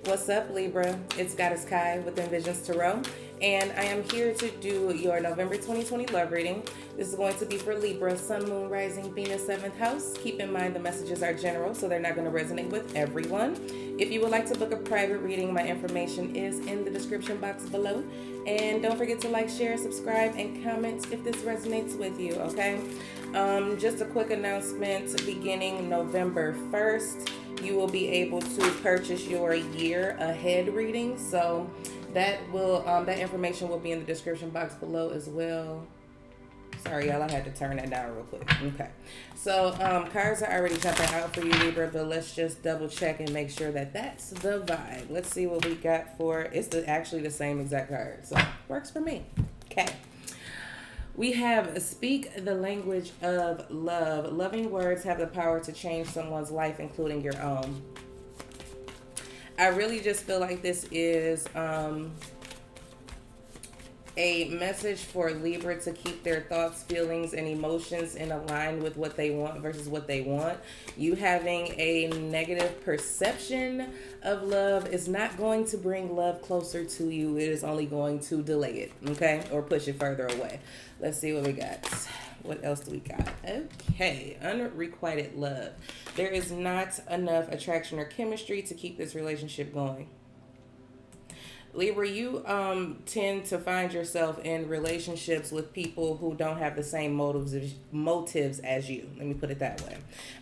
What's up, Libra? It's Goddess Kai with Envisions Tarot, and I am here to do your November 2020 love reading. This is going to be for Libra, Sun, Moon, Rising, Venus, 7th house. Keep in mind the messages are general, so they're not going to resonate with everyone. If you would like to book a private reading, my information is in the description box below. And don't forget to like, share, subscribe, and comment if this resonates with you, okay? Just a quick announcement. Beginning November 1st, you will be able to purchase your year ahead reading. So that will that information will be in the description box below as well. Sorry, y'all, I had to turn that down real quick. Okay. So cards are already jumping out for you, Libra, but let's just double check and make sure that that's the vibe. Let's see what we got for, it's actually the same exact card. So works for me. Okay. We have speak the language of love. Loving words have the power to change someone's life, including your own. I really just feel like this is a message for Libra to keep their thoughts, feelings, and emotions in line with what they want versus what they want. You having a negative perception of love is not going to bring love closer to you. It is only going to delay it, okay? Or push it further away. Let's see what we got. What else do we got? Okay, unrequited love. There is not enough attraction or chemistry to keep this relationship going. Libra, you tend to find yourself in relationships with people who don't have the same motives as you. Let me put it that way.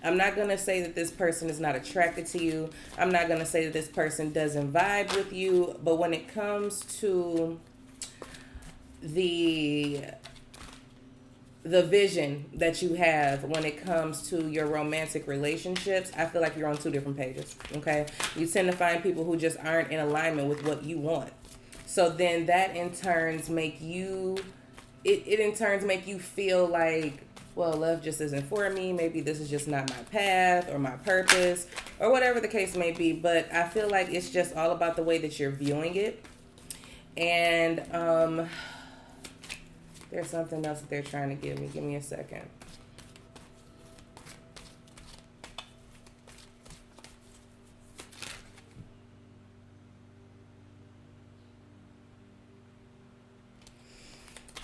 I'm not going to say that this person is not attracted to you. I'm not going to say that this person doesn't vibe with you. But when it comes to the vision that you have when it comes to your romantic relationships, I feel like you're on two different pages, okay? You tend to find people who just aren't in alignment with what you want. So then that in turns make you, it in turns make you feel like, well, love just isn't for me. Maybe this is just not my path or my purpose or whatever the case may be. But I feel like it's just all about the way that you're viewing it. And, there's something else that they're trying to give me. Give me a second.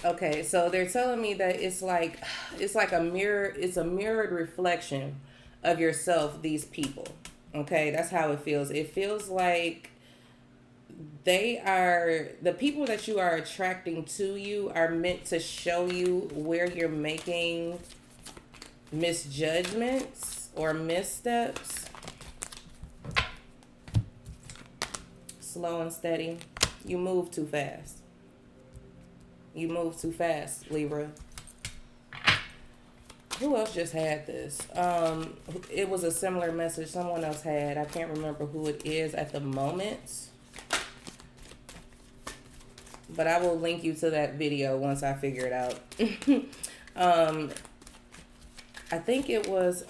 Okay, so they're telling me that it's like a mirror, it's a mirrored reflection of yourself, these people. Okay, that's how it feels. It feels like they are, the people that you are attracting to you are meant to show you where you're making misjudgments or missteps. Slow and steady. You move too fast. You move too fast, Libra. Who else just had this? It was a similar message someone else had. I can't remember who it is at the moment. But I will link you to that video once I figure it out. I think it was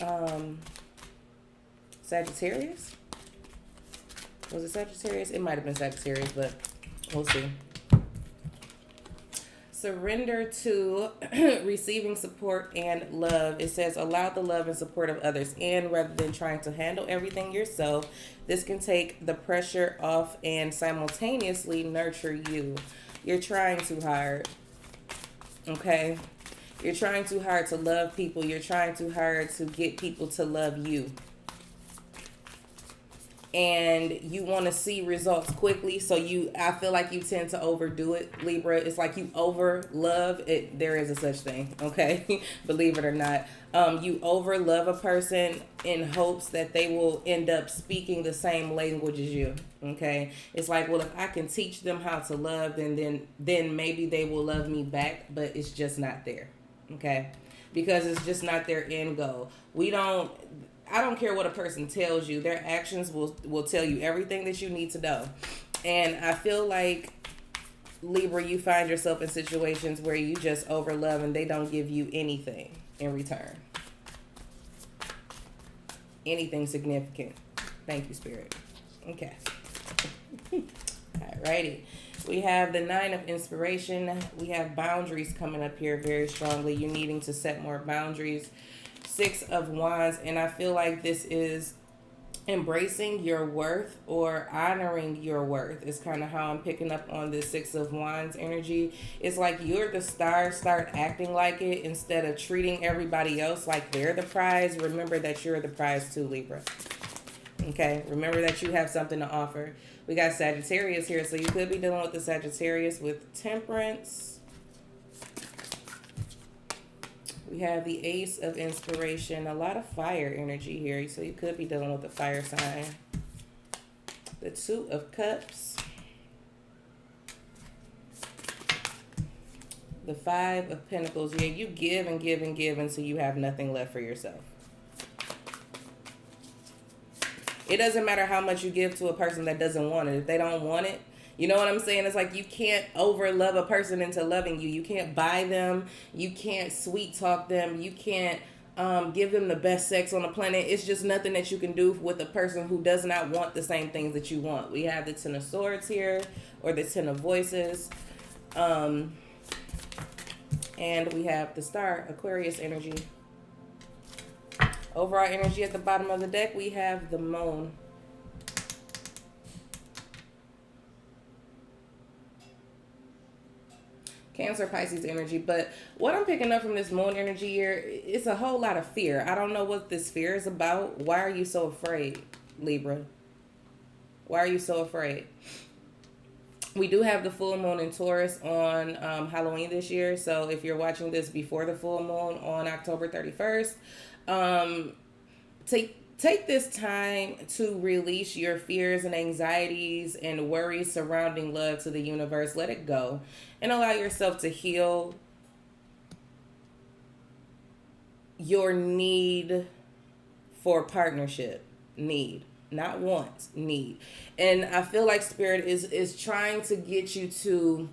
Sagittarius. Was it Sagittarius? It might have been Sagittarius, but we'll see. Surrender to receiving support and love. It says allow the love and support of others in rather than trying to handle everything yourself. This can take the pressure off and simultaneously nurture you. You're trying too hard, okay? You're trying too hard to love people. You're trying too hard to get people to love you. And you want to see results quickly, so I feel like you tend to overdo it, Libra. It's like you over love it. There is a such thing, okay? Believe it or not. You over love a person in hopes that they will end up speaking the same language as you, okay? It's like, well, if I can teach them how to love, then maybe they will love me back, but it's just not there, okay? Because it's just not their end goal. I don't care what a person tells you. Their actions will tell you everything that you need to know. And I feel like, Libra, you find yourself in situations where you just overlove and they don't give you anything in return. Anything significant. Thank you, Spirit. Okay. Alrighty. We have the 9 of Inspiration. We have boundaries coming up here very strongly. You needing to set more boundaries. 6 of Wands, and I feel like this is embracing your worth or honoring your worth is kind of how I'm picking up on this Six of Wands energy. It's like you're the star, start acting like it instead of treating everybody else like they're the prize. Remember that you're the prize too, Libra. Okay, remember that you have something to offer. We got Sagittarius here, so you could be dealing with the Sagittarius with Temperance. We have the Ace of Inspiration, a lot of fire energy here, so you could be dealing with the fire sign. The Two of Cups. The Five of Pentacles. Yeah, you give and give and give until you have nothing left for yourself. It doesn't matter how much you give to a person that doesn't want it. If they don't want it, you know what I'm saying? It's like you can't over love a person into loving you. You can't buy them. You can't sweet talk them. You can't give them the best sex on the planet. It's just nothing that you can do with a person who does not want the same things that you want. We have the Ten of Swords here, or the Ten of Voices. And we have the Star, Aquarius Energy. Overall energy at the bottom of the deck, we have the Moon. Cancer, Pisces energy. But what I'm picking up from this Moon energy here, it's a whole lot of fear. I don't know what this fear is about. Why are you so afraid, Libra? Why are you so afraid? We do have the full moon in Taurus on Halloween this year. So if you're watching this before the full moon on October 31st, take this time to release your fears and anxieties and worries surrounding love to the universe. Let it go and allow yourself to heal your need for partnership. Need, not want, need. And I feel like Spirit is trying to get you to,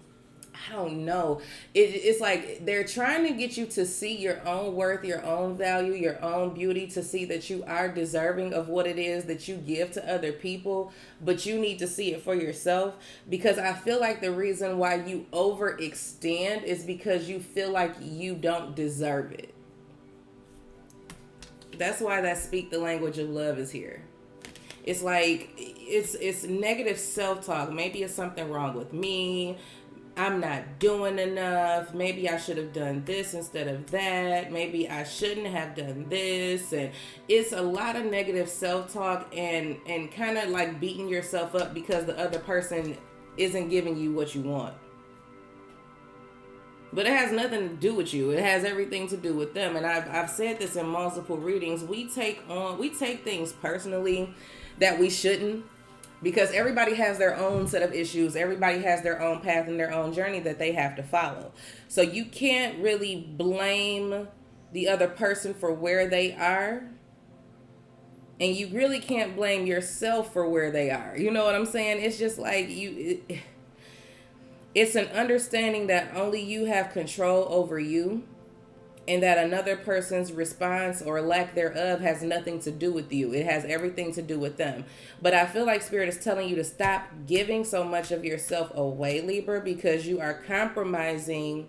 I don't know. It's like they're trying to get you to see your own worth, your own value, your own beauty, to see that you are deserving of what it is that you give to other people, but you need to see it for yourself. Because I feel like the reason why you overextend is because you feel like you don't deserve it. That's why that speak the language of love is here. It's like it's negative self-talk. Maybe it's something wrong with me. I'm not doing enough. Maybe I should have done this instead of that. Maybe I shouldn't have done this. And it's a lot of negative self-talk and kind of like beating yourself up because the other person isn't giving you what you want. But it has nothing to do with you. It has everything to do with them. And I've said this in multiple readings. We take things personally that we shouldn't. Because everybody has their own set of issues. Everybody has their own path and their own journey that they have to follow. So you can't really blame the other person for where they are. And you really can't blame yourself for where they are. You know what I'm saying? It's just like it's an understanding that only you have control over you. And that another person's response or lack thereof has nothing to do with you. It has everything to do with them. But I feel like Spirit is telling you to stop giving so much of yourself away, Libra, because you are compromising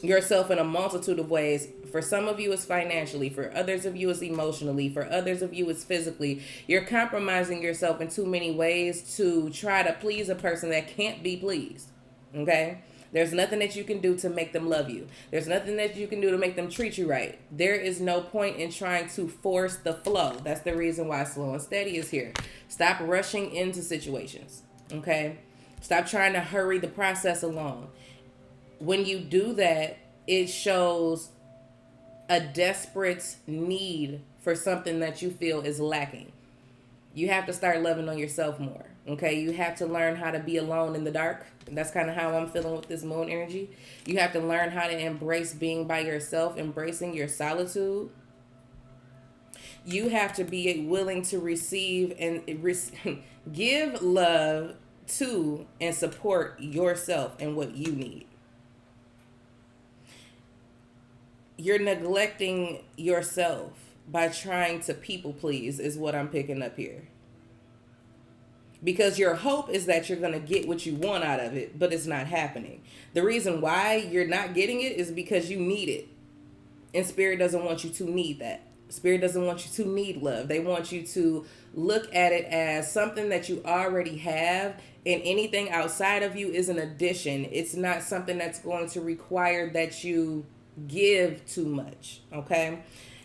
yourself in a multitude of ways. For some of you, it's financially. For others of you, it's emotionally. For others of you, it's physically. You're compromising yourself in too many ways to try to please a person that can't be pleased. Okay? There's nothing that you can do to make them love you. There's nothing that you can do to make them treat you right. There is no point in trying to force the flow. That's the reason why Slow and Steady is here. Stop rushing into situations, okay? Stop trying to hurry the process along. When you do that, it shows a desperate need for something that you feel is lacking. You have to start loving on yourself more. Okay, you have to learn how to be alone in the dark. That's kind of how I'm feeling with this moon energy. You have to learn how to embrace being by yourself, embracing your solitude. You have to be willing to receive and give love to and support yourself and what you need. You're neglecting yourself by trying to people please is what I'm picking up here. Because your hope is that you're going to get what you want out of it, but it's not happening. The reason why you're not getting it is because you need it. And Spirit doesn't want you to need that. Spirit doesn't want you to need love. They want you to look at it as something that you already have, and anything outside of you is an addition. It's not something that's going to require that you give too much, okay?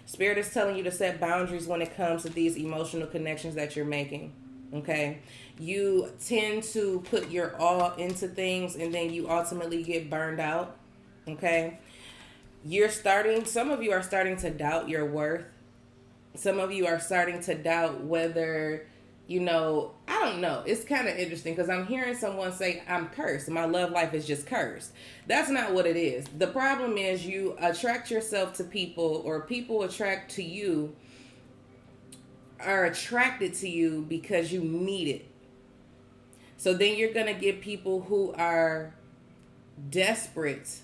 Spirit is telling you to set boundaries when it comes to these emotional connections that you're making, okay? You tend to put your all into things and then you ultimately get burned out, okay? Some of you are starting to doubt your worth. Some of you are starting to doubt whether, I don't know. It's kind of interesting because I'm hearing someone say, I'm cursed. My love life is just cursed. That's not what it is. The problem is you attract yourself to people, or people attract to you, are attracted to you because you need it. So then you're going to get people who are desperate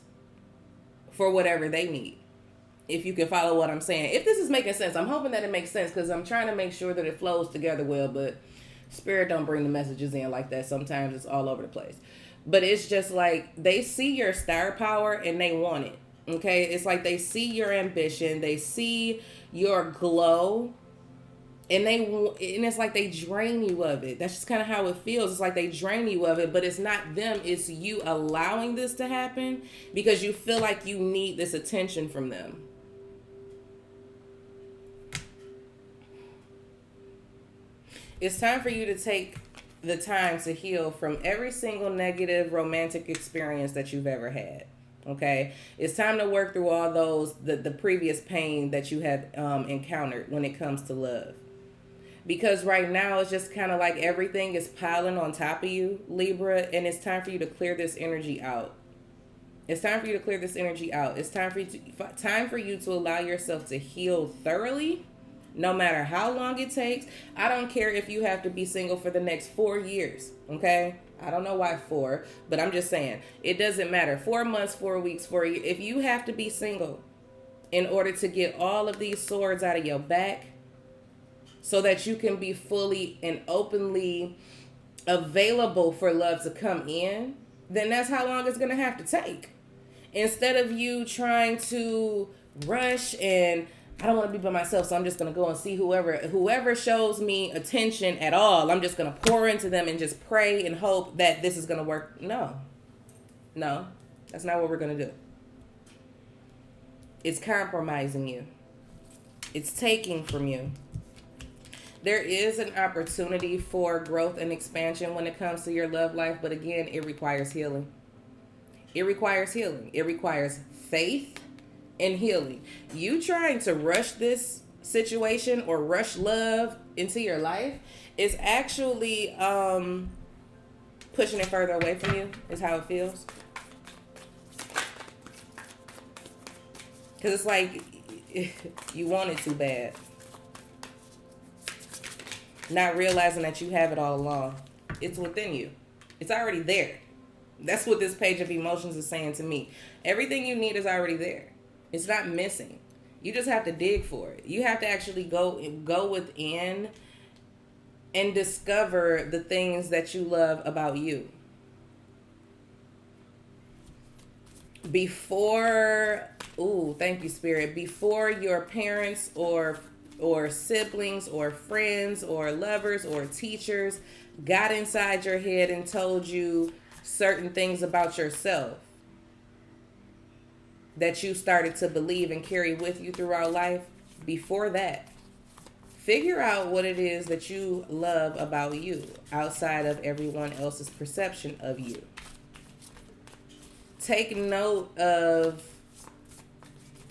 for whatever they need. If you can follow what I'm saying. If this is making sense, I'm hoping that it makes sense because I'm trying to make sure that it flows together well, but Spirit don't bring the messages in like that. Sometimes it's all over the place. But it's just like they see your star power and they want it. Okay? It's like they see your ambition. They see your glow. And it's like they drain you of it. That's just kind of how it feels. It's like they drain you of it, but it's not them. It's you allowing this to happen because you feel like you need this attention from them. It's time for you to take the time to heal from every single negative romantic experience that you've ever had. Okay? It's time to work through all those, the previous pain that you have encountered when it comes to love. Because right now it's just kind of like everything is piling on top of you, Libra, and it's time for you to clear this energy out. It's time for you to clear this energy out. It's time for you to allow yourself to heal thoroughly, no matter how long it takes. I don't care if you have to be single for the next 4 years, okay? I don't know why 4, but I'm just saying, it doesn't matter. 4 months, 4 weeks, 4 years. If you have to be single in order to get all of these swords out of your back so that you can be fully and openly available for love to come in, then that's how long it's going to have to take. Instead of you trying to rush and I don't want to be by myself, so I'm just going to go and see whoever shows me attention at all. I'm just going to pour into them and just pray and hope that this is going to work. No, that's not what we're going to do. It's compromising you. It's taking from you. There is an opportunity for growth and expansion when it comes to your love life, but again, it requires healing. It requires healing. It requires faith and healing. You trying to rush this situation or rush love into your life is actually pushing it further away from you, is how it feels. Because it's like you want it too bad. Not realizing that you have it all along. It's within you. It's already there. That's what this page of emotions is saying to me. Everything you need is already there. It's not missing. You just have to dig for it. You have to actually go within and discover the things that you love about you. Thank you, Spirit. Before your parents or siblings or friends or lovers or teachers got inside your head and told you certain things about yourself that you started to believe and carry with you throughout life, before that, figure out what it is that you love about you outside of everyone else's perception of you. Take note of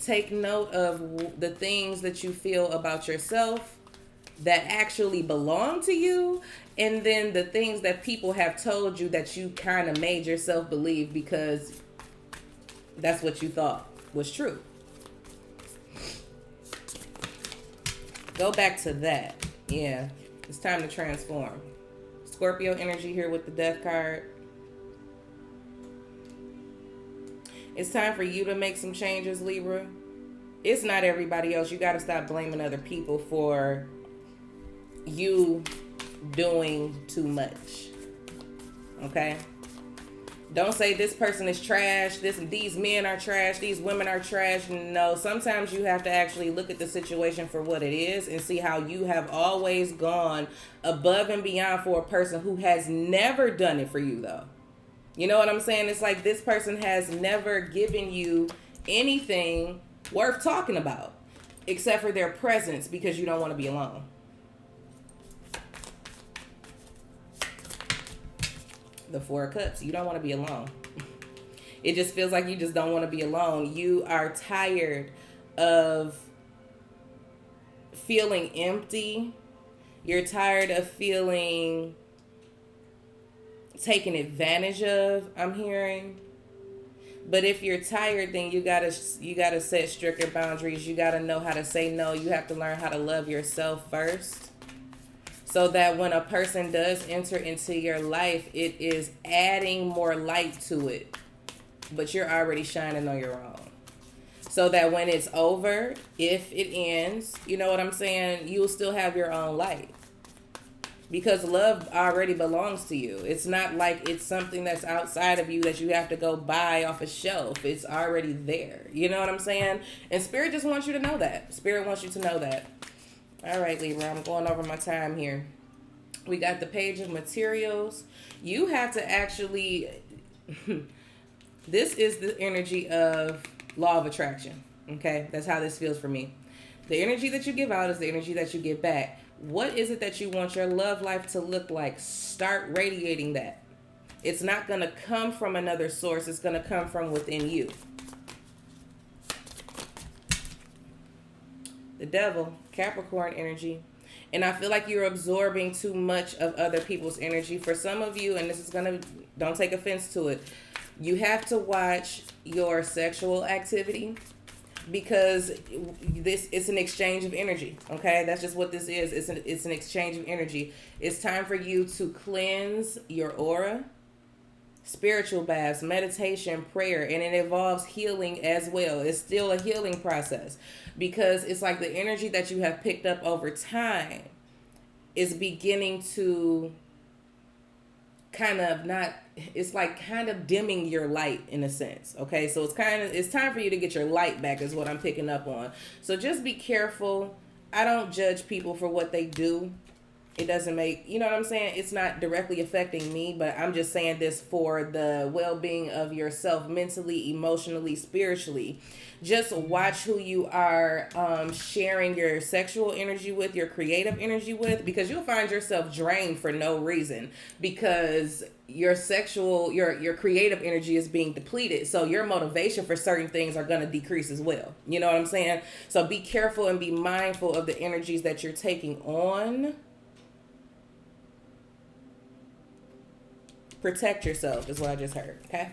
the things that you feel about yourself that actually belong to you, and then the things that people have told you that you kind of made yourself believe because that's what you thought was true. Go back to that. Yeah, it's time to transform. Scorpio energy here with the Death card. It's time for you to make some changes, Libra. It's not everybody else. You got to stop blaming other people for you doing too much. Okay? Don't say this person is trash, these men are trash, these women are trash. No, sometimes you have to actually look at the situation for what it is and see how you have always gone above and beyond for a person who has never done it for you, though. You know what I'm saying? It's like this person has never given you anything worth talking about except for their presence, because you don't want to be alone. The Four of Cups. You don't want to be alone. It just feels like you just don't want to be alone. You are tired of feeling empty. You're tired of feeling taken advantage of, I'm hearing. But if you're tired, then you gotta set stricter boundaries. You gotta know how to say no. You have to learn how to love yourself first, so that when a person does enter into your life, it is adding more light to it, but you're already shining on your own. So that when it's over, if it ends, you know what I'm saying, you'll still have your own light. Because love already belongs to you. It's not like it's something that's outside of you that you have to go buy off a shelf. It's already there. You know what I'm saying? And Spirit just wants you to know that. Spirit wants you to know that. All right, Libra, I'm going over my time here. We got the Page of Materials. You have to actually, this is the energy of law of attraction, okay? That's how this feels for me. The energy that you give out is the energy that you get back. What is it that you want your love life to look like? Start radiating that. It's not going to come from another source. It's going to come from within you. The Devil, Capricorn energy. And I feel like you're absorbing too much of other people's energy. For some of you, and this is going to, don't take offense to it, you have to watch your sexual activity, because it's an exchange of energy. Okay, that's just what this is. It's an exchange of energy. It's time for you to cleanse your aura. Spiritual baths, meditation, prayer, and it involves healing as well. It's still a healing process, because it's like the energy that you have picked up over time is beginning to kind of dimming your light in a sense. Okay, so it's time for you to get your light back is what I'm picking up on. So just be careful. I don't judge people for what they do. It doesn't make, you know what I'm saying? It's not directly affecting me, but I'm just saying this for the well-being of yourself, mentally, emotionally, spiritually. Just watch who you are sharing your sexual energy with, your creative energy with, because you'll find yourself drained for no reason, because your creative energy is being depleted. So your motivation for certain things are going to decrease as well. You know what I'm saying? So be careful and be mindful of the energies that you're taking on. Protect yourself is what I just heard, okay?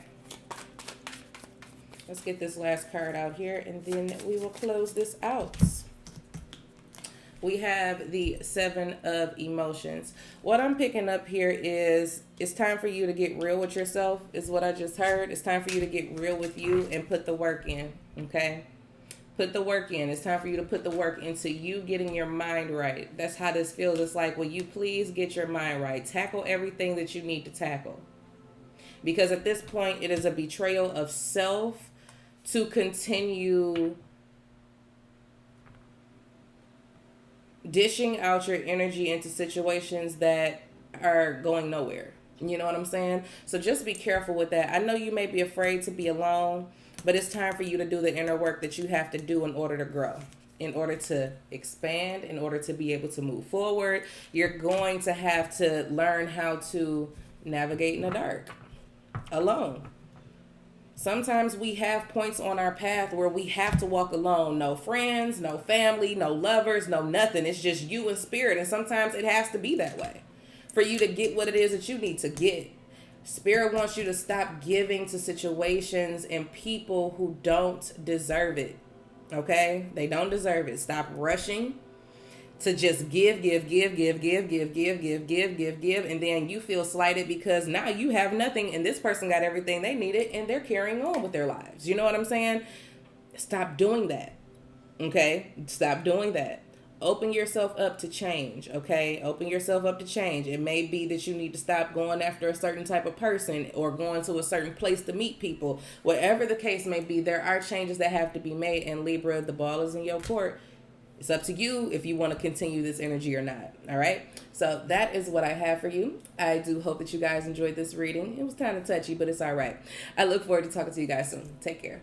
Let's get this last card out here, and then we will close this out. We have the Seven of Emotions. What I'm picking up here is it's time for you to get real with yourself, is what I just heard. It's time for you to get real with you and put the work in, okay? Put the work in. It's time for you to put the work into you getting your mind right. That's how this feels. It's like, will you please get your mind right? Tackle everything that you need to tackle. Because at this point, it is a betrayal of self to continue dishing out your energy into situations that are going nowhere. You know what I'm saying? So just be careful with that. I know you may be afraid to be alone, but it's time for you to do the inner work that you have to do in order to grow, in order to expand, in order to be able to move forward. You're going to have to learn how to navigate in the dark alone. Sometimes we have points on our path where we have to walk alone. No friends, no family, no lovers, no nothing. It's just you and spirit. And sometimes it has to be that way for you to get what it is that you need to get. Spirit wants you to stop giving to situations and people who don't deserve it. Okay? They don't deserve it. Stop rushing to just give, and then you feel slighted because now you have nothing and this person got everything they needed and they're carrying on with their lives. You know what I'm saying? Stop doing that. Okay? Stop doing that. open yourself up to change, okay? Open yourself up to change. It may be that you need to stop going after a certain type of person or going to a certain place to meet people. Whatever the case may be, there are changes that have to be made. And Libra, the ball is in your court. It's up to you if you want to continue this energy or not, all right? So that is what I have for you. I do hope that you guys enjoyed this reading. It was kind of touchy, but it's all right. I look forward to talking to you guys soon. Take care.